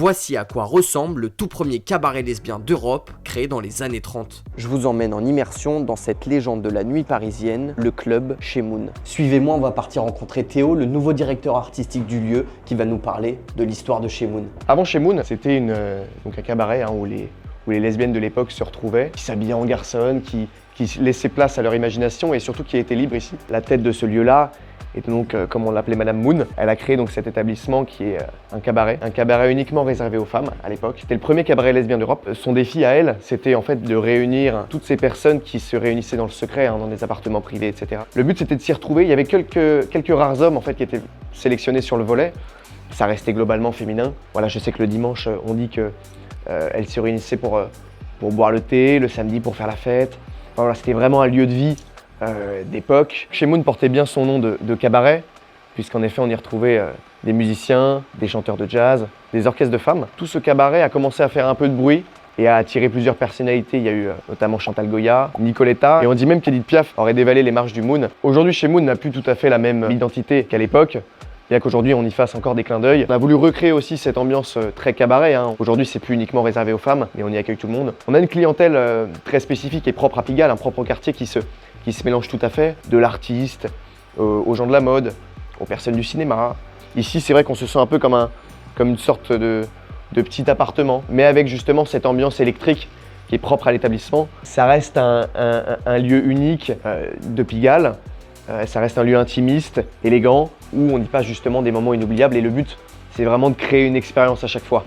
Voici à quoi ressemble le tout premier cabaret lesbien d'Europe, créé dans les années 30. Je vous emmène en immersion dans cette légende de la nuit parisienne, le club chez Moon. Suivez-moi, on va partir rencontrer Théo, le nouveau directeur artistique du lieu, qui va nous parler de l'histoire de chez Moon. Avant chez Moon, c'était donc un cabaret où les lesbiennes de l'époque se retrouvaient, qui s'habillaient en garçonnes, qui laissaient place à leur imagination et surtout qui étaient libres ici. La tête de ce lieu-là était donc, comme on l'appelait Madame Moon. Elle a créé donc cet établissement qui est un cabaret uniquement réservé aux femmes à l'époque. C'était le premier cabaret lesbien d'Europe. Son défi à elle, c'était en fait de réunir toutes ces personnes qui se réunissaient dans le secret, dans des appartements privés, etc. Le but c'était de s'y retrouver. Il y avait quelques rares hommes en fait qui étaient sélectionnés sur le volet. Ça restait globalement féminin. Voilà, je sais que le dimanche, on dit que elle se réunissait pour boire le thé, le samedi pour faire la fête. Enfin, voilà, c'était vraiment un lieu de vie d'époque. Chez Moon portait bien son nom de cabaret, puisqu'en effet on y retrouvait des musiciens, des chanteurs de jazz, des orchestres de femmes. Tout ce cabaret a commencé à faire un peu de bruit et a attiré plusieurs personnalités. Il y a eu notamment Chantal Goya, Nicoletta, et on dit même qu'Edith Piaf aurait dévalé les marches du Moon. Aujourd'hui, chez Moon n'a plus tout à fait la même identité qu'à l'époque. Bien qu'aujourd'hui on y fasse encore des clins d'œil. On a voulu recréer aussi cette ambiance très cabaret. Aujourd'hui c'est plus uniquement réservé aux femmes, mais on y accueille tout le monde. On a une clientèle très spécifique et propre à Pigalle, un propre quartier qui se mélange tout à fait, de l'artiste, aux gens de la mode, aux personnes du cinéma. Ici c'est vrai qu'on se sent un peu comme une sorte de petit appartement, mais avec justement cette ambiance électrique qui est propre à l'établissement. Ça reste un lieu unique de Pigalle. Ça reste un lieu intimiste, élégant, où on y passe justement des moments inoubliables et le but, c'est vraiment de créer une expérience à chaque fois.